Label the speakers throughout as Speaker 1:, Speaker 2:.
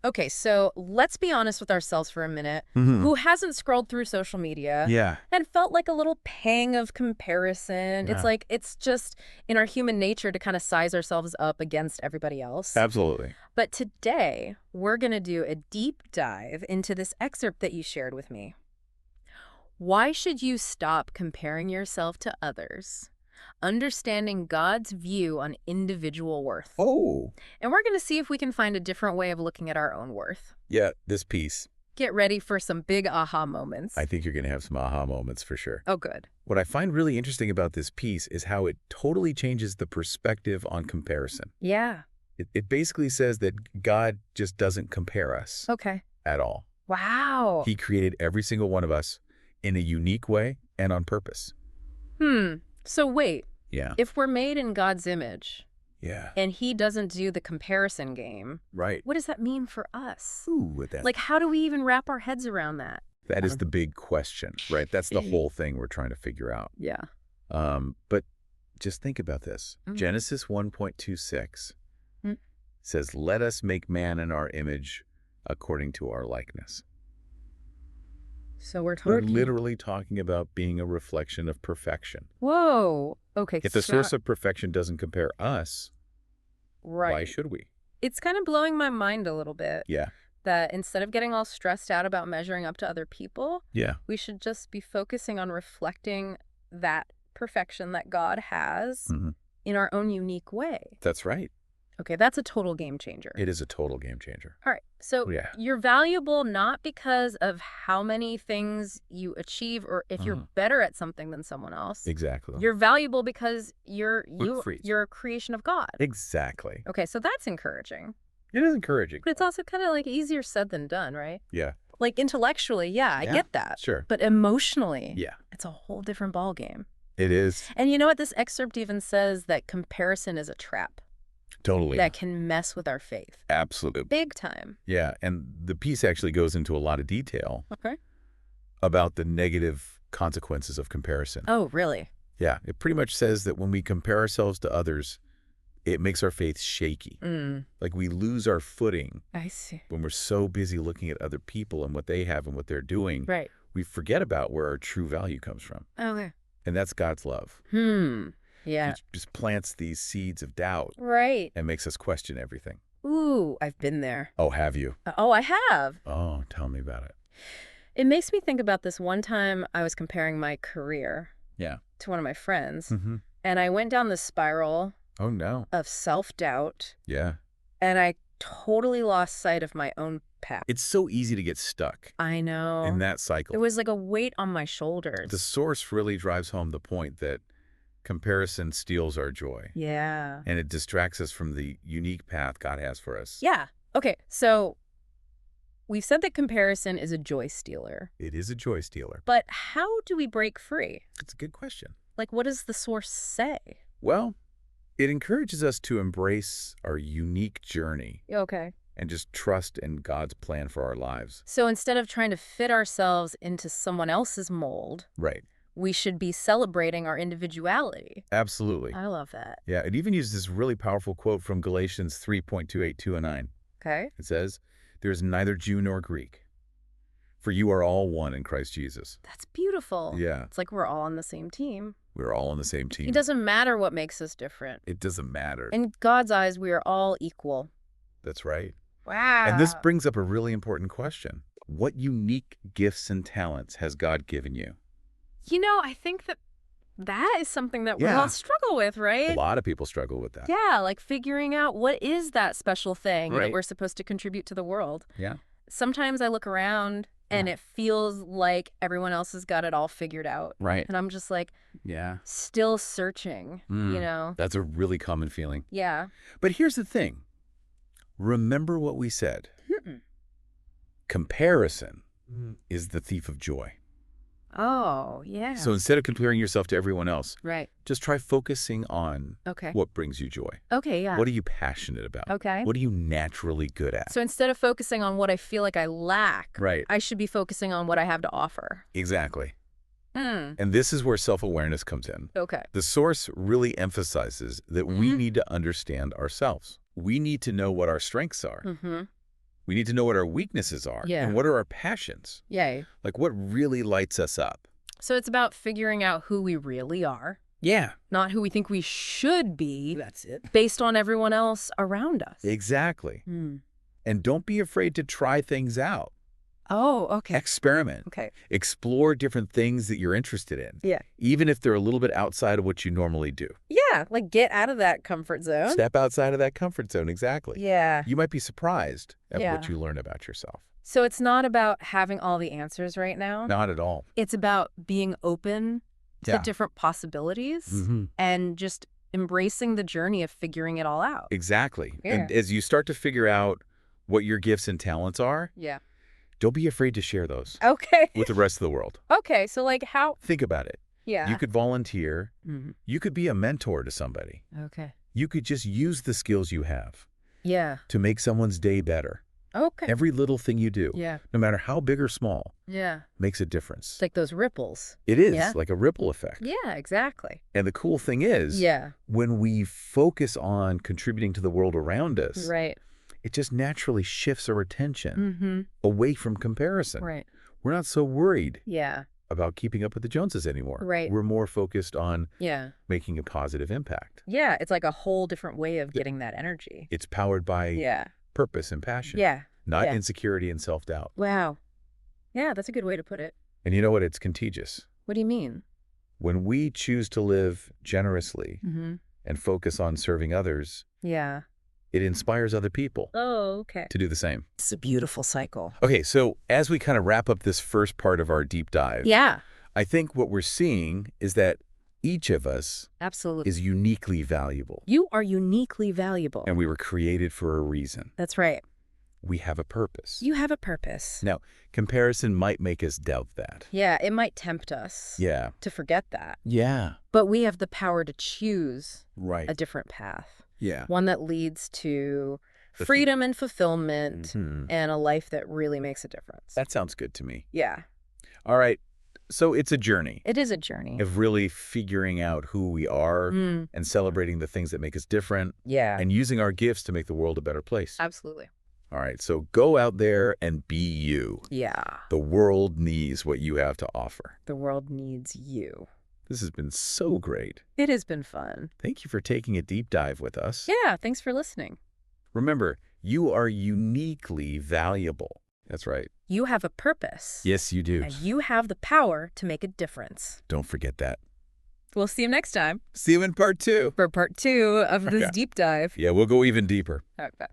Speaker 1: Okay, so let's be honest with ourselves for a minute.
Speaker 2: Hmm.
Speaker 1: Who hasn't scrolled through social media
Speaker 2: Yeah.
Speaker 1: and felt like a little pang of comparison? It's
Speaker 2: Yeah.
Speaker 1: like it's just in our human nature to kind of size ourselves up against everybody else.
Speaker 2: Absolutely.
Speaker 1: But today, we're going to do a deep dive into this excerpt that you shared with me. Why should you stop comparing yourself to others? Understanding God's view on individual worth.
Speaker 2: Oh.
Speaker 1: And we're going to see if we can find a different way of looking at our own worth.
Speaker 2: Yeah, this piece,
Speaker 1: Get ready for some big aha moments.
Speaker 2: I think you're going to have some aha moments for sure.
Speaker 1: Oh, good.
Speaker 2: What I find really interesting about this piece is how it totally changes the perspective on comparison.
Speaker 1: Yeah.
Speaker 2: It basically says that God just doesn't compare us
Speaker 1: Okay.
Speaker 2: at all.
Speaker 1: Wow.
Speaker 2: He created every single one of us in a unique way and on purpose.
Speaker 1: So wait,
Speaker 2: Yeah.
Speaker 1: if we're made in God's image
Speaker 2: Yeah.
Speaker 1: and he doesn't do the comparison game,
Speaker 2: Right.
Speaker 1: what does that mean for us?
Speaker 2: Ooh, with that.
Speaker 1: Like, how do we even wrap our heads around that?
Speaker 2: That is the big question, right? That's the whole thing we're trying to figure out.
Speaker 1: Yeah.
Speaker 2: But just think about this. Genesis 1.26 says, "Let us make man in our image according to our likeness."
Speaker 1: So we're
Speaker 2: We're
Speaker 1: talking...
Speaker 2: literally talking about being a reflection of perfection.
Speaker 1: Whoa. Okay.
Speaker 2: If the source of perfection doesn't compare us,
Speaker 1: Right.
Speaker 2: why should we?
Speaker 1: It's kind of blowing my mind a little bit
Speaker 2: Yeah.
Speaker 1: that instead of getting all stressed out about measuring up to other people,
Speaker 2: Yeah.
Speaker 1: we should just be focusing on reflecting that perfection that God has in our own unique way.
Speaker 2: That's right.
Speaker 1: Okay, that's a total game changer.
Speaker 2: It is a total game changer.
Speaker 1: All right, so
Speaker 2: Yeah.
Speaker 1: you're valuable not because of how many things you achieve or if you're better at something than someone else.
Speaker 2: Exactly.
Speaker 1: You're valuable because you're
Speaker 2: freeze.
Speaker 1: a creation of God.
Speaker 2: Exactly.
Speaker 1: Okay, so that's encouraging.
Speaker 2: It is encouraging.
Speaker 1: But it's also kind of like easier said than done, right?
Speaker 2: Yeah.
Speaker 1: Like intellectually, yeah, I
Speaker 2: Yeah,
Speaker 1: get that.
Speaker 2: sure.
Speaker 1: But emotionally,
Speaker 2: Yeah.
Speaker 1: it's a whole different ballgame.
Speaker 2: It is.
Speaker 1: And you know what? This excerpt even says that comparison is a trap
Speaker 2: Totally.
Speaker 1: that can mess with our faith.
Speaker 2: Absolutely.
Speaker 1: Big time.
Speaker 2: Yeah. And the piece actually goes into a lot of detail
Speaker 1: Okay.
Speaker 2: about the negative consequences of comparison.
Speaker 1: Oh, really?
Speaker 2: Yeah. It pretty much says that when we compare ourselves to others, it makes our faith shaky. Like we lose our footing
Speaker 1: I see.
Speaker 2: when we're so busy looking at other people and what they have and what they're doing.
Speaker 1: Right.
Speaker 2: We forget about where our true value comes from.
Speaker 1: Okay.
Speaker 2: And that's God's love.
Speaker 1: Yeah.
Speaker 2: It just plants these seeds of doubt
Speaker 1: Right.
Speaker 2: and makes us question everything.
Speaker 1: Ooh, I've been there.
Speaker 2: Oh, have you?
Speaker 1: Oh, I have.
Speaker 2: Oh, tell me about it.
Speaker 1: It makes me think about this one time I was comparing my career
Speaker 2: Yeah.
Speaker 1: to one of my friends.
Speaker 2: Mm-hmm.
Speaker 1: And I went down the spiral
Speaker 2: Oh, no.
Speaker 1: of self-doubt.
Speaker 2: Yeah.
Speaker 1: And I totally lost sight of my own path.
Speaker 2: It's so easy to get stuck
Speaker 1: I know.
Speaker 2: in that cycle.
Speaker 1: It was like a weight on my shoulders.
Speaker 2: The source really drives home the point that comparison steals our joy.
Speaker 1: Yeah.
Speaker 2: And it distracts us from the unique path God has for us.
Speaker 1: Yeah. Okay, so we've said that comparison is a joy stealer.
Speaker 2: It is a joy stealer.
Speaker 1: But how do we break free?
Speaker 2: It's a good question.
Speaker 1: Like, what does the source say?
Speaker 2: Well, it encourages us to embrace our unique journey
Speaker 1: Okay.
Speaker 2: and just trust in God's plan for our lives.
Speaker 1: So instead of trying to fit ourselves into someone else's mold,
Speaker 2: Right.
Speaker 1: we should be celebrating our individuality.
Speaker 2: Absolutely.
Speaker 1: I love that.
Speaker 2: Yeah, it even uses this really powerful quote from Galatians 3.282 and 9.
Speaker 1: Okay.
Speaker 2: It says, "There is neither Jew nor Greek, for you are all one in Christ Jesus."
Speaker 1: That's beautiful.
Speaker 2: Yeah,
Speaker 1: It's like we're all on the same team.
Speaker 2: we're all on the same team.
Speaker 1: It doesn't matter what makes us different.
Speaker 2: It doesn't matter.
Speaker 1: In God's eyes, we are all equal.
Speaker 2: That's right.
Speaker 1: Wow.
Speaker 2: And this brings up a really important question. What unique gifts and talents has God given you?
Speaker 1: You know, I think that is something that we
Speaker 2: Yeah.
Speaker 1: all struggle with, right?
Speaker 2: A lot of people struggle with that.
Speaker 1: Yeah, like figuring out what is that special thing that
Speaker 2: Right.
Speaker 1: we're supposed to contribute to the world.
Speaker 2: Yeah.
Speaker 1: Sometimes I look around and it feels like everyone else has got it all figured out.
Speaker 2: Right.
Speaker 1: And I'm just like
Speaker 2: Yeah.
Speaker 1: still searching, you know?
Speaker 2: That's a really common feeling.
Speaker 1: Yeah.
Speaker 2: But here's the thing. Remember what we said. Comparison is the thief of joy.
Speaker 1: Oh, yeah.
Speaker 2: So instead of comparing yourself to everyone else,
Speaker 1: Right.
Speaker 2: just try focusing on
Speaker 1: Okay.
Speaker 2: what brings you joy.
Speaker 1: Okay, yeah.
Speaker 2: What are you passionate about?
Speaker 1: Okay.
Speaker 2: What are you naturally good at?
Speaker 1: So instead of focusing on what I feel like I lack,
Speaker 2: Right.
Speaker 1: I should be focusing on what I have to offer.
Speaker 2: Exactly. And this is where self-awareness comes in.
Speaker 1: Okay.
Speaker 2: The source really emphasizes that we need to understand ourselves. We need to know what our strengths are. We need to know what our weaknesses are
Speaker 1: Yeah.
Speaker 2: and what are our passions.
Speaker 1: Yay.
Speaker 2: Like what really lights us up.
Speaker 1: So it's about figuring out who we really are,
Speaker 2: Yeah.
Speaker 1: not who we think we should be
Speaker 2: That's it.
Speaker 1: based on everyone else around us.
Speaker 2: Exactly.
Speaker 1: Hmm.
Speaker 2: And don't be afraid to try things out.
Speaker 1: Oh, okay.
Speaker 2: Experiment.
Speaker 1: Okay.
Speaker 2: Explore different things that you're interested in.
Speaker 1: Yeah.
Speaker 2: Even if they're a little bit outside of what you normally do.
Speaker 1: Yeah, like get out of that comfort zone.
Speaker 2: Step outside of that comfort zone, exactly.
Speaker 1: Yeah.
Speaker 2: You might be surprised at
Speaker 1: Yeah.
Speaker 2: what you learn about yourself.
Speaker 1: So it's not about having all the answers right now.
Speaker 2: Not at all.
Speaker 1: It's about being open to
Speaker 2: Yeah.
Speaker 1: different possibilities and just embracing the journey of figuring it all out.
Speaker 2: Exactly.
Speaker 1: Yeah.
Speaker 2: And as you start to figure out what your gifts and talents are,
Speaker 1: Yeah.
Speaker 2: don't be afraid to share those
Speaker 1: Okay.
Speaker 2: with the rest of the world.
Speaker 1: Okay, so like how?
Speaker 2: Think about it.
Speaker 1: Yeah.
Speaker 2: You could volunteer.
Speaker 1: Mhm.
Speaker 2: You could be a mentor to somebody.
Speaker 1: Okay.
Speaker 2: You could just use the skills you have
Speaker 1: Yeah.
Speaker 2: to make someone's day better.
Speaker 1: Okay.
Speaker 2: Every little thing you do,
Speaker 1: Yeah.
Speaker 2: no matter how big or small,
Speaker 1: Yeah.
Speaker 2: makes a difference.
Speaker 1: It's like those ripples.
Speaker 2: It is
Speaker 1: Yeah.
Speaker 2: like a ripple effect.
Speaker 1: Yeah, exactly.
Speaker 2: And the cool thing is,
Speaker 1: Yeah.
Speaker 2: when we focus on contributing to the world around us,
Speaker 1: Right.
Speaker 2: it just naturally shifts our attention
Speaker 1: Mm-hmm.
Speaker 2: away from comparison.
Speaker 1: Right.
Speaker 2: We're not so worried
Speaker 1: Yeah.
Speaker 2: about keeping up with the Joneses anymore.
Speaker 1: Right.
Speaker 2: We're more focused on
Speaker 1: Yeah.
Speaker 2: making a positive impact.
Speaker 1: Yeah, it's like a whole different way of getting that energy.
Speaker 2: It's powered by
Speaker 1: Yeah.
Speaker 2: purpose and passion,
Speaker 1: Yeah.
Speaker 2: not
Speaker 1: Yeah.
Speaker 2: insecurity and self-doubt.
Speaker 1: Wow. Yeah, that's a good way to put it.
Speaker 2: And you know what? It's contagious.
Speaker 1: What do you mean?
Speaker 2: When we choose to live generously
Speaker 1: Mm-hmm.
Speaker 2: and focus on serving others,
Speaker 1: Yeah.
Speaker 2: it inspires other people
Speaker 1: Oh, okay.
Speaker 2: to do the same.
Speaker 1: It's a beautiful cycle.
Speaker 2: Okay, so as we kind of wrap up this first part of our deep dive,
Speaker 1: Yeah,
Speaker 2: I think what we're seeing is that each of us
Speaker 1: absolutely.
Speaker 2: is uniquely valuable,
Speaker 1: You are uniquely valuable.
Speaker 2: and we were created for a reason.
Speaker 1: That's right.
Speaker 2: We have a purpose.
Speaker 1: You have a purpose.
Speaker 2: Now, comparison might make us doubt that.
Speaker 1: Yeah, it might tempt us
Speaker 2: Yeah.
Speaker 1: to forget that.
Speaker 2: Yeah.
Speaker 1: But we have the power to choose
Speaker 2: Right.
Speaker 1: a different path,
Speaker 2: Yeah.
Speaker 1: one that leads to
Speaker 2: The
Speaker 1: freedom and fulfillment
Speaker 2: Mhm.
Speaker 1: and a life that really makes a difference.
Speaker 2: That sounds good to me.
Speaker 1: Yeah,
Speaker 2: All right. So it's a journey
Speaker 1: it is a journey.
Speaker 2: of really figuring out who we are
Speaker 1: Mm,
Speaker 2: and celebrating the things that make us different
Speaker 1: yeah,
Speaker 2: and using our gifts to make the world a better place.
Speaker 1: absolutely.
Speaker 2: All right. So go out there and be you.
Speaker 1: Yeah,
Speaker 2: The world needs what you have to offer.
Speaker 1: the world needs you.
Speaker 2: This has been so great.
Speaker 1: It has been fun.
Speaker 2: Thank you for taking a deep dive with us.
Speaker 1: Yeah, thanks for listening.
Speaker 2: Remember, you are uniquely valuable. That's right.
Speaker 1: You have a purpose.
Speaker 2: Yes, you do.
Speaker 1: And you have the power to make a difference.
Speaker 2: Don't forget that.
Speaker 1: We'll see you next time
Speaker 2: See you in part 2.
Speaker 1: for part 2 of this
Speaker 2: Okay.
Speaker 1: deep dive.
Speaker 2: Yeah, we'll go even deeper.
Speaker 1: Okay.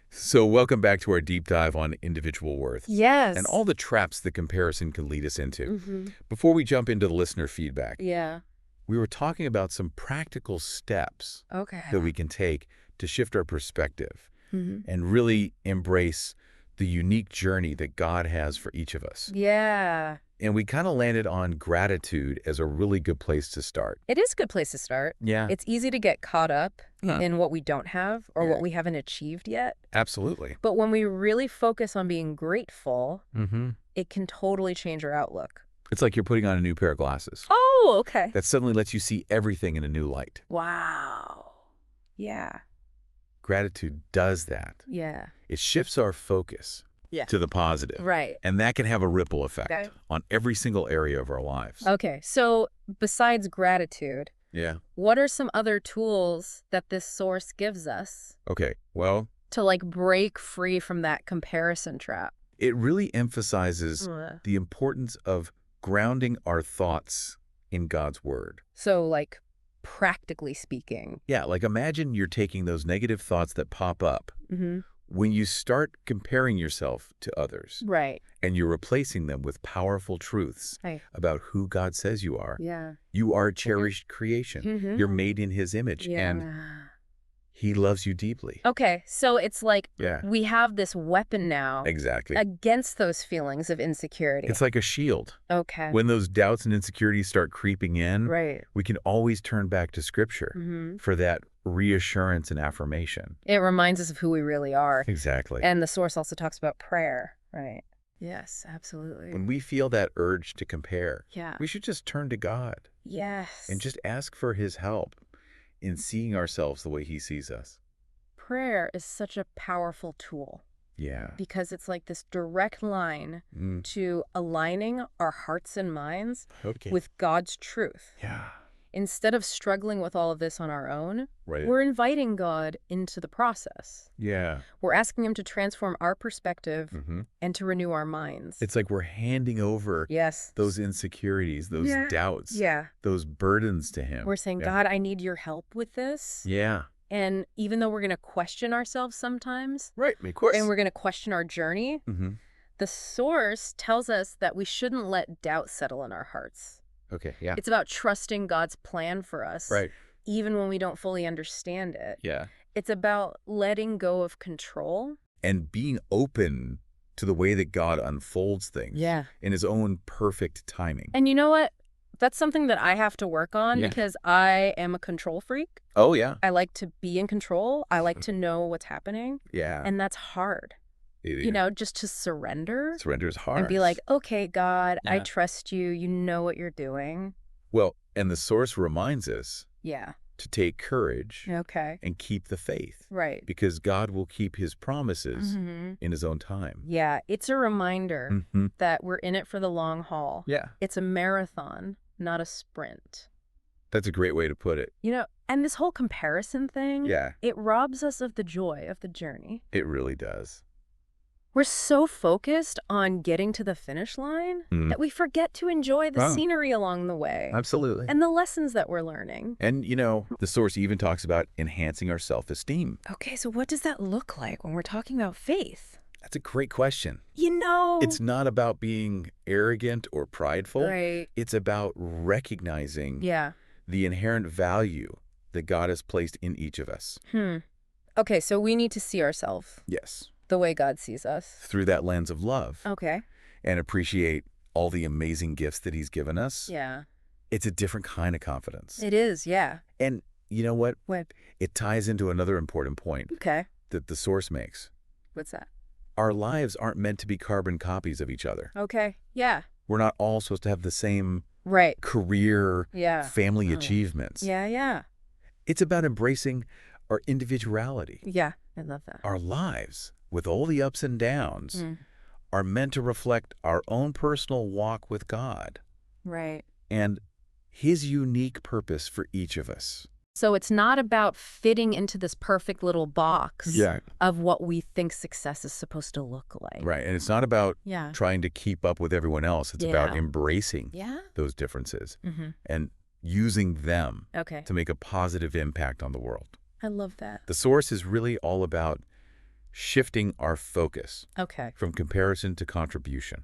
Speaker 2: So welcome back to our deep dive on individual worth
Speaker 1: Yes.
Speaker 2: and all the traps that comparison can lead us into.
Speaker 1: Mm-hmm.
Speaker 2: Before we jump into the listener feedback,
Speaker 1: Yeah.
Speaker 2: we were talking about some practical steps
Speaker 1: Okay.
Speaker 2: that we can take to shift our perspective
Speaker 1: Mm-hmm.
Speaker 2: and really embrace the unique journey that God has for each of us.
Speaker 1: Yeah.
Speaker 2: And we kind of landed on gratitude as a really good place to start.
Speaker 1: It is a good place to start.
Speaker 2: Yeah,
Speaker 1: It's easy to get caught up
Speaker 2: Huh.
Speaker 1: in what we don't have or
Speaker 2: Yeah.
Speaker 1: what we haven't achieved yet.
Speaker 2: absolutely.
Speaker 1: But when we really focus on being grateful,
Speaker 2: Mm-hmm.
Speaker 1: it can totally change our outlook.
Speaker 2: It's like you're putting on a new pair of glasses.
Speaker 1: Oh, okay.
Speaker 2: That suddenly lets you see everything in a new light.
Speaker 1: Wow. Yeah.
Speaker 2: Gratitude does that.
Speaker 1: Yeah.
Speaker 2: It shifts our focus
Speaker 1: Yeah.
Speaker 2: to the positive.
Speaker 1: Right.
Speaker 2: And that can have a ripple effect
Speaker 1: Okay.
Speaker 2: on every single area of our lives.
Speaker 1: Okay. So besides gratitude,
Speaker 2: Yeah.
Speaker 1: what are some other tools that this source gives us
Speaker 2: Okay. Well,
Speaker 1: to like break free from that comparison trap?
Speaker 2: it really emphasizes
Speaker 1: Uh,
Speaker 2: the importance of grounding our thoughts in God's word.
Speaker 1: So like practically speaking.
Speaker 2: Yeah, like imagine you're taking those negative thoughts that pop up
Speaker 1: Mm-hmm.
Speaker 2: when you start comparing yourself to others
Speaker 1: Right.
Speaker 2: and you're replacing them with powerful truths
Speaker 1: Right.
Speaker 2: about who God says you are.
Speaker 1: Yeah.
Speaker 2: You are a cherished creation.
Speaker 1: Mm-hmm.
Speaker 2: You're made in his image and he loves you deeply.
Speaker 1: Okay. So it's like
Speaker 2: Yeah,
Speaker 1: we have this weapon now
Speaker 2: exactly.
Speaker 1: against those feelings of insecurity.
Speaker 2: It's like a shield.
Speaker 1: Okay.
Speaker 2: When those doubts and insecurities start creeping in,
Speaker 1: Right.
Speaker 2: we can always turn back to scripture
Speaker 1: Mm-hmm.
Speaker 2: for that reassurance and affirmation.
Speaker 1: It reminds us of who we really are.
Speaker 2: Exactly.
Speaker 1: And the source also talks about prayer. Right. Yes, absolutely.
Speaker 2: When we feel that urge to compare,
Speaker 1: Yeah.
Speaker 2: we should just turn to God
Speaker 1: Yes.
Speaker 2: and just ask for his help in seeing ourselves the way he sees us.
Speaker 1: prayer is such a powerful tool
Speaker 2: Yeah.
Speaker 1: because it's like this direct line
Speaker 2: Mm.
Speaker 1: to aligning our hearts and minds
Speaker 2: Okay.
Speaker 1: with God's truth.
Speaker 2: Yeah.
Speaker 1: Instead of struggling with all of this on our own,
Speaker 2: Right.
Speaker 1: we're inviting God into the process.
Speaker 2: Yeah.
Speaker 1: We're asking him to transform our perspective
Speaker 2: Mm-hmm.
Speaker 1: and to renew our minds.
Speaker 2: It's like we're handing over
Speaker 1: Yes.
Speaker 2: those insecurities, those doubts,
Speaker 1: Yeah.
Speaker 2: those burdens to him.
Speaker 1: We're saying,
Speaker 2: Yeah.
Speaker 1: God, I need your help with this.
Speaker 2: Yeah.
Speaker 1: And even though we're going to question ourselves sometimes,
Speaker 2: Right. Of course.
Speaker 1: and we're going to question our journey,
Speaker 2: Mm-hmm.
Speaker 1: the source tells us that we shouldn't let doubt settle in our hearts.
Speaker 2: Okay. Yeah.
Speaker 1: It's about trusting God's plan for us,
Speaker 2: Right.
Speaker 1: even when we don't fully understand it.
Speaker 2: Yeah.
Speaker 1: It's about letting go of control.
Speaker 2: And being open to the way that God unfolds things in his own perfect timing.
Speaker 1: And you know what? That's something that I have to work on
Speaker 2: Yeah.
Speaker 1: because I am a control freak.
Speaker 2: Oh, yeah.
Speaker 1: I like to be in control. I like to know what's happening.
Speaker 2: Yeah.
Speaker 1: And that's hard. You know, just to surrender.
Speaker 2: Surrender is hard.
Speaker 1: And be like, okay, God, I
Speaker 2: Yeah.
Speaker 1: trust you. You know what you're doing.
Speaker 2: Well, and the source reminds us
Speaker 1: Yeah.
Speaker 2: to take courage
Speaker 1: Okay.
Speaker 2: and keep the faith.
Speaker 1: Right.
Speaker 2: Because God will keep his promises
Speaker 1: Mm-hmm.
Speaker 2: in his own time.
Speaker 1: Yeah. It's a reminder
Speaker 2: Mm-hmm.
Speaker 1: that we're in it for the long haul.
Speaker 2: Yeah.
Speaker 1: It's a marathon, not a sprint.
Speaker 2: That's a great way to put it.
Speaker 1: You know, and this whole comparison thing,
Speaker 2: Yeah.
Speaker 1: it robs us of the joy of the journey.
Speaker 2: It really does.
Speaker 1: We're so focused on getting to the finish line that we forget to enjoy the
Speaker 2: Wow.
Speaker 1: scenery along the way
Speaker 2: Absolutely.
Speaker 1: and the lessons that we're learning.
Speaker 2: And, you know, the source even talks about enhancing our self-esteem.
Speaker 1: Okay, so what does that look like when we're talking about faith?
Speaker 2: That's a great question.
Speaker 1: You know,
Speaker 2: It's not about being arrogant or prideful.
Speaker 1: right.
Speaker 2: It's about recognizing
Speaker 1: Yeah.
Speaker 2: the inherent value that God has placed in each of us.
Speaker 1: Okay, so we need to see ourselves
Speaker 2: Yes.
Speaker 1: the way God sees us.
Speaker 2: Through that lens of love.
Speaker 1: Okay.
Speaker 2: And appreciate all the amazing gifts that he's given us.
Speaker 1: Yeah.
Speaker 2: It's a different kind of confidence.
Speaker 1: It is, yeah.
Speaker 2: And you know what?
Speaker 1: What?
Speaker 2: It ties into another important point
Speaker 1: Okay.
Speaker 2: that the source makes.
Speaker 1: What's that?
Speaker 2: Our lives aren't meant to be carbon copies of each other.
Speaker 1: Okay. Yeah.
Speaker 2: We're not all supposed to have the same
Speaker 1: Right.
Speaker 2: career,
Speaker 1: Yeah.
Speaker 2: family
Speaker 1: Oh.
Speaker 2: achievements.
Speaker 1: Yeah, yeah.
Speaker 2: It's about embracing our individuality.
Speaker 1: Yeah. I love that.
Speaker 2: Our lives, with all the ups and downs,
Speaker 1: Mm.
Speaker 2: are meant to reflect our own personal walk with God
Speaker 1: Right.
Speaker 2: and his unique purpose for each of us.
Speaker 1: So it's not about fitting into this perfect little box of what we think success is supposed to look like.
Speaker 2: Right. And it's not about
Speaker 1: Yeah.
Speaker 2: trying to keep up with everyone else. It's about
Speaker 1: Yeah.
Speaker 2: embracing
Speaker 1: Yeah.
Speaker 2: those differences
Speaker 1: Mm-hmm.
Speaker 2: and using them
Speaker 1: Okay.
Speaker 2: to make a positive impact on the world.
Speaker 1: I love that.
Speaker 2: The source is really all about shifting our focus
Speaker 1: Okay.
Speaker 2: from comparison to contribution.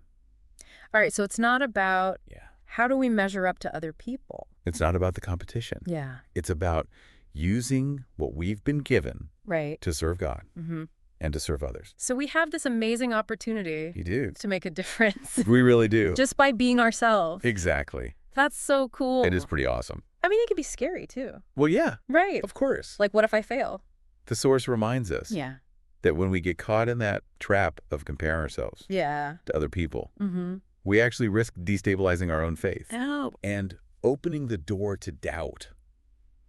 Speaker 1: All right. So it's not about
Speaker 2: Yeah.
Speaker 1: how do we measure up to other people?
Speaker 2: It's not about the competition.
Speaker 1: Yeah.
Speaker 2: It's about using what we've been given
Speaker 1: Right.
Speaker 2: to serve God
Speaker 1: Mm-hmm.
Speaker 2: and to serve others.
Speaker 1: So we have this amazing opportunity
Speaker 2: You do.
Speaker 1: to make a difference
Speaker 2: We really do.
Speaker 1: just by being ourselves.
Speaker 2: Exactly.
Speaker 1: That's so cool.
Speaker 2: It is pretty awesome.
Speaker 1: I mean, it can be scary too.
Speaker 2: Well, yeah,
Speaker 1: Right.
Speaker 2: of course.
Speaker 1: Like, what if I fail?
Speaker 2: The source reminds us
Speaker 1: Yeah.
Speaker 2: that when we get caught in that trap of comparing ourselves
Speaker 1: Yeah.
Speaker 2: to other people,
Speaker 1: Mm-hmm.
Speaker 2: we actually risk destabilizing our own faith
Speaker 1: Oh.
Speaker 2: and opening the door to doubt.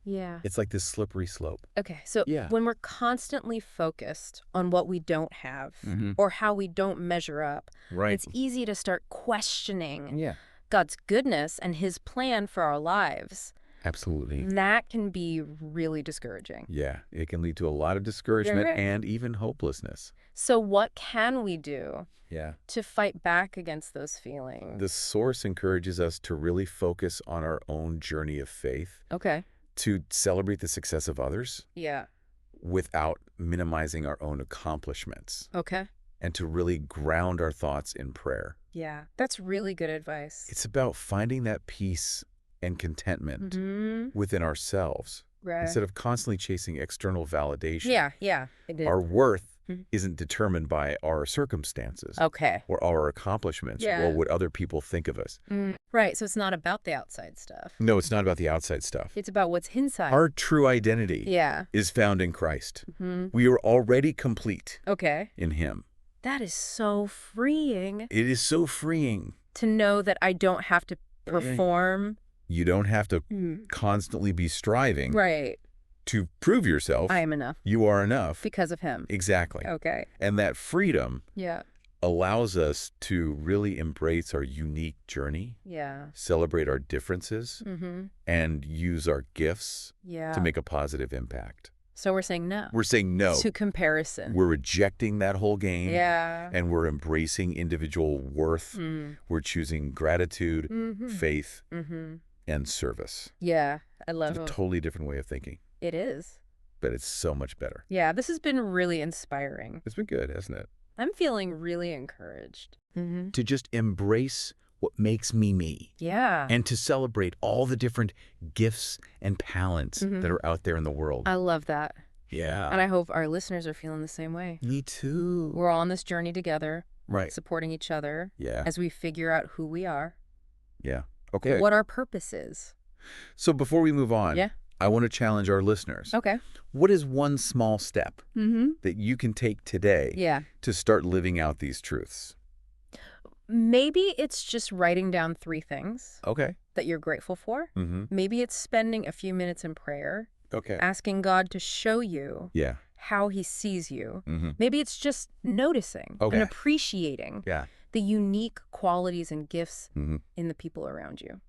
Speaker 1: Yeah.
Speaker 2: It's like this slippery slope.
Speaker 1: Okay. So
Speaker 2: Yeah.
Speaker 1: when we're constantly focused on what we don't have or how we don't measure up,
Speaker 2: Right.
Speaker 1: it's easy to start questioning
Speaker 2: Yeah.
Speaker 1: God's goodness and his plan for our lives.
Speaker 2: Absolutely.
Speaker 1: That can be really discouraging.
Speaker 2: Yeah. It can lead to a lot of discouragement
Speaker 1: Right.
Speaker 2: and even hopelessness.
Speaker 1: So what can we do
Speaker 2: Yeah.
Speaker 1: to fight back against those feelings?
Speaker 2: The source encourages us to really focus on our own journey of faith,
Speaker 1: Okay.
Speaker 2: to celebrate the success of others
Speaker 1: Yeah.
Speaker 2: without minimizing our own accomplishments,
Speaker 1: Okay.
Speaker 2: and to really ground our thoughts in prayer.
Speaker 1: Yeah. That's really good advice.
Speaker 2: It's about finding that peace and contentment within ourselves
Speaker 1: Right.
Speaker 2: instead of constantly chasing external validation.
Speaker 1: Yeah. Yeah. It is.
Speaker 2: Our worth
Speaker 1: Mhm.
Speaker 2: isn't determined by our circumstances
Speaker 1: Okay.
Speaker 2: or our accomplishments
Speaker 1: Yeah.
Speaker 2: or what other people think of us.
Speaker 1: Right. So it's not about the outside stuff.
Speaker 2: No, it's not about the outside stuff.
Speaker 1: It's about what's inside.
Speaker 2: Our true identity
Speaker 1: Yeah.
Speaker 2: is found in Christ.
Speaker 1: Hmm.
Speaker 2: We are already complete
Speaker 1: Okay.
Speaker 2: in him.
Speaker 1: That is so freeing
Speaker 2: It is so freeing.
Speaker 1: to know that I don't have to perform.
Speaker 2: You don't have to
Speaker 1: Mm.
Speaker 2: constantly be striving
Speaker 1: Right.
Speaker 2: to prove yourself.
Speaker 1: I am enough.
Speaker 2: You are enough.
Speaker 1: Because of him.
Speaker 2: Exactly.
Speaker 1: Okay.
Speaker 2: And that freedom
Speaker 1: Yeah.
Speaker 2: allows us to really embrace our unique journey,
Speaker 1: Yeah.
Speaker 2: celebrate our differences, and use our gifts
Speaker 1: Yeah.
Speaker 2: to make a positive impact.
Speaker 1: So we're saying no.
Speaker 2: We're saying no.
Speaker 1: To comparison.
Speaker 2: We're rejecting that whole game.
Speaker 1: Yeah.
Speaker 2: And we're embracing individual worth. We're choosing gratitude, faith, and service.
Speaker 1: Yeah. I love
Speaker 2: It's a
Speaker 1: it.
Speaker 2: totally different way of thinking,
Speaker 1: It is.
Speaker 2: but it's so much better.
Speaker 1: Yeah. This has been really inspiring.
Speaker 2: It's been good, hasn't it?
Speaker 1: I'm feeling really encouraged.
Speaker 2: To just embrace what makes me me.
Speaker 1: Yeah.
Speaker 2: And to celebrate all the different gifts and talents that are out there in the world.
Speaker 1: I love that.
Speaker 2: Yeah.
Speaker 1: And I hope our listeners are feeling the same way.
Speaker 2: Me too.
Speaker 1: We're all on this journey together,
Speaker 2: Right.
Speaker 1: supporting each other
Speaker 2: Yeah.
Speaker 1: as we figure out who we are,
Speaker 2: Yeah. Okay.
Speaker 1: what our purpose is.
Speaker 2: So before we move on,
Speaker 1: Yeah.
Speaker 2: I want to challenge our listeners.
Speaker 1: Okay.
Speaker 2: What is one small step that you can take today
Speaker 1: Yeah.
Speaker 2: to start living out these truths?
Speaker 1: Maybe it's just writing down 3 things
Speaker 2: Okay.
Speaker 1: that you're grateful for. Maybe it's spending a few minutes in prayer,
Speaker 2: Okay.
Speaker 1: asking God to show you
Speaker 2: Yeah.
Speaker 1: how he sees you. Maybe it's just noticing
Speaker 2: Okay.
Speaker 1: and appreciating
Speaker 2: Yeah.
Speaker 1: the unique qualities and gifts in the people around you.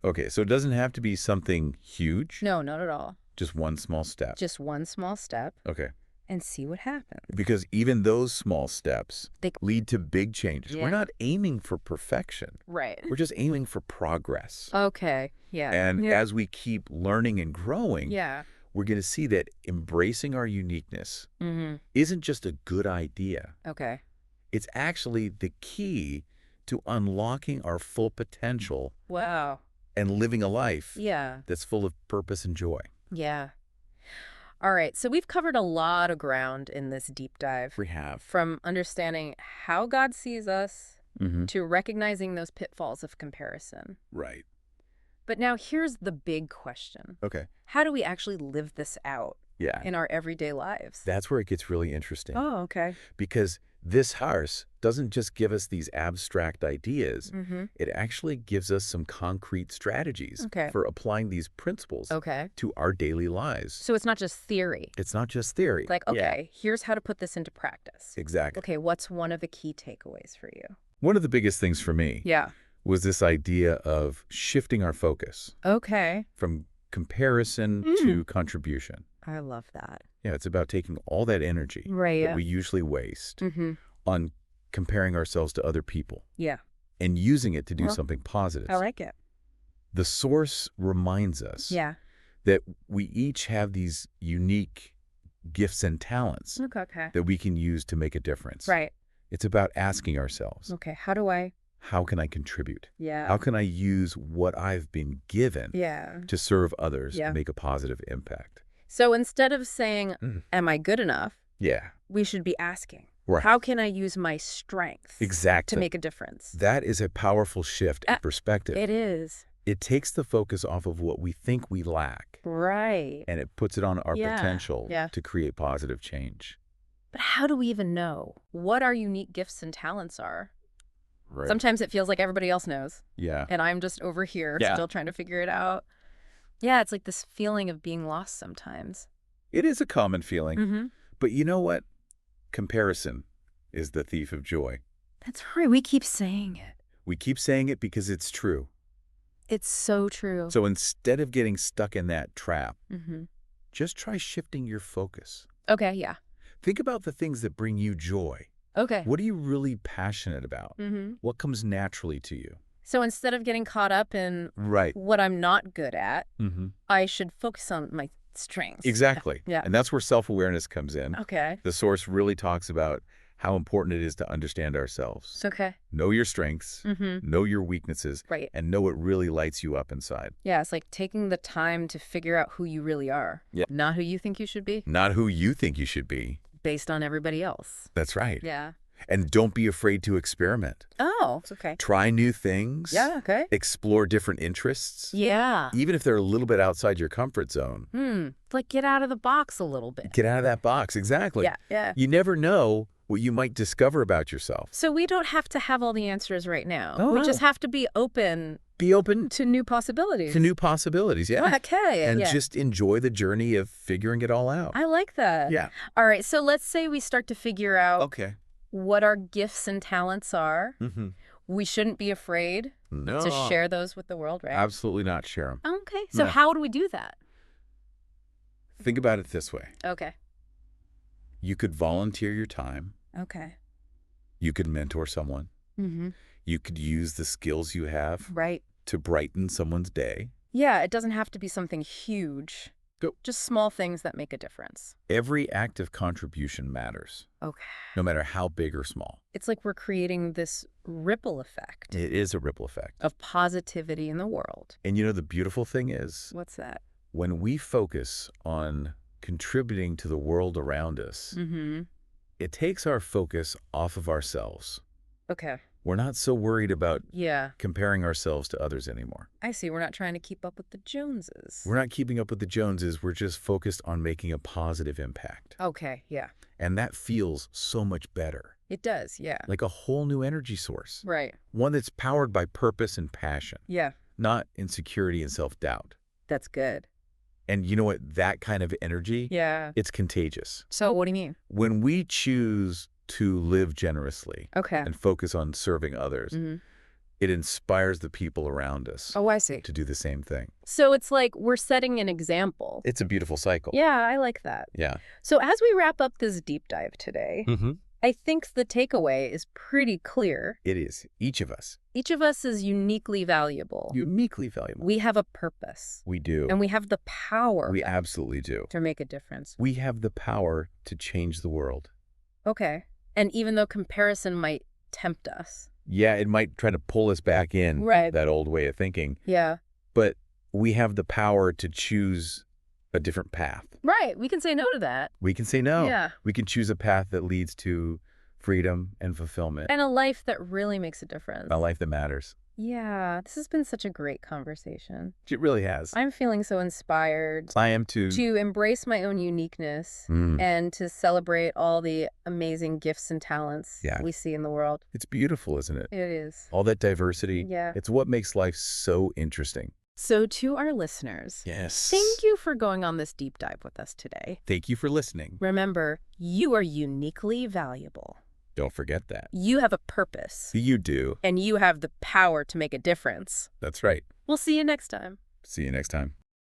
Speaker 2: Okay. So it doesn't have to be something huge.
Speaker 1: No, not at all.
Speaker 2: Just one small step.
Speaker 1: Just one small step
Speaker 2: Okay.
Speaker 1: and see what happens.
Speaker 2: Because even those small steps
Speaker 1: They-
Speaker 2: lead to big changes.
Speaker 1: Yeah.
Speaker 2: We're not aiming for perfection.
Speaker 1: Right.
Speaker 2: We're just aiming for progress.
Speaker 1: Okay. Yeah.
Speaker 2: And
Speaker 1: yeah.
Speaker 2: as we keep learning and growing,
Speaker 1: Yeah.
Speaker 2: we're going to see that embracing our uniqueness isn't just a good idea.
Speaker 1: Okay.
Speaker 2: It's actually the key to unlocking our full potential
Speaker 1: Wow.
Speaker 2: and living a life
Speaker 1: Yeah.
Speaker 2: that's full of purpose and joy.
Speaker 1: Yeah. All right. So we've covered a lot of ground in this deep dive.
Speaker 2: We have.
Speaker 1: From understanding how God sees us
Speaker 2: Mm-hmm.
Speaker 1: to recognizing those pitfalls of comparison.
Speaker 2: Right.
Speaker 1: But now here's the big question.
Speaker 2: Okay.
Speaker 1: How do we actually live this out
Speaker 2: Yeah.
Speaker 1: in our everyday lives?
Speaker 2: That's where it gets really interesting.
Speaker 1: Oh, okay.
Speaker 2: Because this house doesn't just give us these abstract ideas.
Speaker 1: Mm-hmm.
Speaker 2: It actually gives us some concrete strategies
Speaker 1: Okay.
Speaker 2: for applying these principles
Speaker 1: Okay.
Speaker 2: to our daily lives.
Speaker 1: So it's not just theory.
Speaker 2: It's not just theory.
Speaker 1: Like,
Speaker 2: Yeah,
Speaker 1: okay, here's how to put this into practice.
Speaker 2: exactly.
Speaker 1: Okay, what's one of the key takeaways for you?
Speaker 2: One of the biggest things for me
Speaker 1: Yeah.
Speaker 2: was this idea of shifting our focus
Speaker 1: Okay.
Speaker 2: from comparison to contribution.
Speaker 1: I love that.
Speaker 2: Yeah, it's about taking all that energy
Speaker 1: Right.
Speaker 2: that we usually waste
Speaker 1: Mm-hmm.
Speaker 2: on comparing ourselves to other people
Speaker 1: Yeah.
Speaker 2: and using it to do
Speaker 1: Well,
Speaker 2: something positive.
Speaker 1: I like it.
Speaker 2: The source reminds us
Speaker 1: Yeah.
Speaker 2: that we each have these unique gifts and talents
Speaker 1: Okay.
Speaker 2: that we can use to make a difference.
Speaker 1: Right.
Speaker 2: It's about asking ourselves,
Speaker 1: Okay. How do I?
Speaker 2: how can I contribute?
Speaker 1: Yeah.
Speaker 2: How can I use what I've been given
Speaker 1: Yeah.
Speaker 2: to serve others
Speaker 1: Yeah.
Speaker 2: and make a positive impact?
Speaker 1: So instead of saying,
Speaker 2: Mm.
Speaker 1: am I good enough?
Speaker 2: Yeah,
Speaker 1: We should be asking,
Speaker 2: right.
Speaker 1: how can I use my strengths
Speaker 2: Exactly.
Speaker 1: to make a difference?
Speaker 2: That is a powerful shift in perspective.
Speaker 1: It is.
Speaker 2: It takes the focus off of what we think we lack,
Speaker 1: Right.
Speaker 2: and it puts it on our
Speaker 1: Yeah,
Speaker 2: potential
Speaker 1: yeah.
Speaker 2: to create positive change.
Speaker 1: But how do we even know what our unique gifts and talents are?
Speaker 2: Right.
Speaker 1: Sometimes it feels like everybody else knows,
Speaker 2: Yeah.
Speaker 1: and I'm just over here
Speaker 2: Yeah.
Speaker 1: still trying to figure it out. Yeah, it's like this feeling of being lost sometimes.
Speaker 2: It is a common feeling.
Speaker 1: Mm-hmm.
Speaker 2: But you know what? Comparison is the thief of joy.
Speaker 1: That's right. We keep saying it.
Speaker 2: We keep saying it because it's true.
Speaker 1: It's so true.
Speaker 2: So instead of getting stuck in that trap,
Speaker 1: Mm-hmm.
Speaker 2: just try shifting your focus.
Speaker 1: Okay, yeah.
Speaker 2: Think about the things that bring you joy.
Speaker 1: Okay.
Speaker 2: What are you really passionate about?
Speaker 1: Mm-hmm.
Speaker 2: What comes naturally to you?
Speaker 1: So instead of getting caught up in
Speaker 2: Right.
Speaker 1: what I'm not good at,
Speaker 2: Mm-hmm.
Speaker 1: I should focus on my strengths.
Speaker 2: Exactly.
Speaker 1: Yeah.
Speaker 2: And that's where self-awareness comes in.
Speaker 1: Okay.
Speaker 2: The source really talks about how important it is to understand ourselves.
Speaker 1: It's okay.
Speaker 2: Know your strengths,
Speaker 1: Mm-hmm.
Speaker 2: know your weaknesses,
Speaker 1: Right.
Speaker 2: and know what really lights you up inside.
Speaker 1: Yeah, it's like taking the time to figure out who you really are.
Speaker 2: Yeah.
Speaker 1: Not who you think you should be,
Speaker 2: Not who you think you should be.
Speaker 1: based on everybody else.
Speaker 2: That's right.
Speaker 1: Yeah.
Speaker 2: And don't be afraid to experiment.
Speaker 1: Oh, it's okay.
Speaker 2: Try new things.
Speaker 1: Yeah, okay.
Speaker 2: Explore different interests.
Speaker 1: Yeah.
Speaker 2: Even if they're a little bit outside your comfort zone.
Speaker 1: Like get out of the box a little bit.
Speaker 2: Get out of that box. Exactly.
Speaker 1: Yeah, yeah.
Speaker 2: You never know what you might discover about yourself.
Speaker 1: So we don't have to have all the answers right now.
Speaker 2: Oh,
Speaker 1: We
Speaker 2: no.
Speaker 1: just have to be open
Speaker 2: Be open
Speaker 1: to new possibilities.
Speaker 2: to new possibilities, yeah.
Speaker 1: Okay.
Speaker 2: And
Speaker 1: yeah.
Speaker 2: just enjoy the journey of figuring it all out.
Speaker 1: I like that.
Speaker 2: Yeah.
Speaker 1: All right. So let's say we start to figure out
Speaker 2: Okay.
Speaker 1: what our gifts and talents are.
Speaker 2: Mm-hmm.
Speaker 1: We shouldn't be afraid
Speaker 2: No.
Speaker 1: to share those with the world, right?
Speaker 2: Absolutely not share them.
Speaker 1: Okay. So
Speaker 2: No.
Speaker 1: how do we do that?
Speaker 2: Think about it this way.
Speaker 1: Okay.
Speaker 2: You could volunteer your time.
Speaker 1: Okay.
Speaker 2: You could mentor someone.
Speaker 1: Mm-hmm.
Speaker 2: You could use the skills you have
Speaker 1: Right.
Speaker 2: to brighten someone's day.
Speaker 1: Yeah, it doesn't have to be something huge.
Speaker 2: Go.
Speaker 1: Just small things that make a difference.
Speaker 2: Every act of contribution matters,
Speaker 1: Okay.
Speaker 2: no matter how big or small.
Speaker 1: It's like we're creating this ripple effect
Speaker 2: It is a ripple effect.
Speaker 1: of positivity in the world.
Speaker 2: And you know, the beautiful thing is,
Speaker 1: What's that?
Speaker 2: when we focus on contributing to the world around us,
Speaker 1: Mm-hmm.
Speaker 2: it takes our focus off of ourselves.
Speaker 1: Okay.
Speaker 2: We're not so worried about
Speaker 1: Yeah,
Speaker 2: comparing ourselves to others anymore.
Speaker 1: I see. We're not trying to keep up with the Joneses.
Speaker 2: We're not keeping up with the Joneses. We're just focused on making a positive impact.
Speaker 1: Okay, yeah.
Speaker 2: And that feels so much better,
Speaker 1: It does, yeah.
Speaker 2: like a whole new energy source,
Speaker 1: Right.
Speaker 2: one that's powered by purpose and passion,
Speaker 1: Yeah,
Speaker 2: not insecurity and self-doubt.
Speaker 1: that's good.
Speaker 2: And you know what? That kind of energy,
Speaker 1: Yeah.
Speaker 2: it's contagious.
Speaker 1: So what do you mean?
Speaker 2: When we choose to live generously
Speaker 1: Okay.
Speaker 2: and focus on serving others,
Speaker 1: Mm-hmm.
Speaker 2: it inspires the people around us
Speaker 1: Oh, I see.
Speaker 2: to do the same thing.
Speaker 1: So it's like we're setting an example.
Speaker 2: It's a beautiful cycle.
Speaker 1: Yeah, I like that.
Speaker 2: Yeah.
Speaker 1: So as we wrap up this deep dive today,
Speaker 2: Mm-hmm.
Speaker 1: I think the takeaway is pretty clear.
Speaker 2: It is. Each of us.
Speaker 1: Each of us is uniquely valuable.
Speaker 2: Uniquely valuable.
Speaker 1: We have a purpose.
Speaker 2: We do.
Speaker 1: And we have the power
Speaker 2: We absolutely do.
Speaker 1: to make a difference.
Speaker 2: We have the power to change the world.
Speaker 1: Okay. And even though comparison might tempt us.
Speaker 2: Yeah, it might try to pull us back in,
Speaker 1: Right.
Speaker 2: that old way of thinking,
Speaker 1: Yeah.
Speaker 2: but we have the power to choose a different path.
Speaker 1: Right. We can say no to that.
Speaker 2: We can say no.
Speaker 1: Yeah.
Speaker 2: We can choose a path that leads to freedom and fulfillment,
Speaker 1: And a life that really makes a difference.
Speaker 2: a life that matters.
Speaker 1: Yeah. This has been such a great conversation.
Speaker 2: It really has.
Speaker 1: I'm feeling so inspired
Speaker 2: I am too.
Speaker 1: to embrace my own uniqueness
Speaker 2: Mm,
Speaker 1: and to celebrate all the amazing gifts and talents
Speaker 2: Yeah.
Speaker 1: we see in the world.
Speaker 2: it's beautiful, isn't it?
Speaker 1: It is.
Speaker 2: All that diversity.
Speaker 1: Yeah.
Speaker 2: It's what makes life so interesting.
Speaker 1: So to our listeners,
Speaker 2: Yes.
Speaker 1: thank you for going on this deep dive with us today.
Speaker 2: Thank you for listening.
Speaker 1: Remember, you are uniquely valuable.
Speaker 2: Don't forget that.
Speaker 1: You have a purpose,
Speaker 2: You do.
Speaker 1: and you have the power to make a difference.
Speaker 2: That's right.
Speaker 1: We'll see you next time.
Speaker 2: See you next time.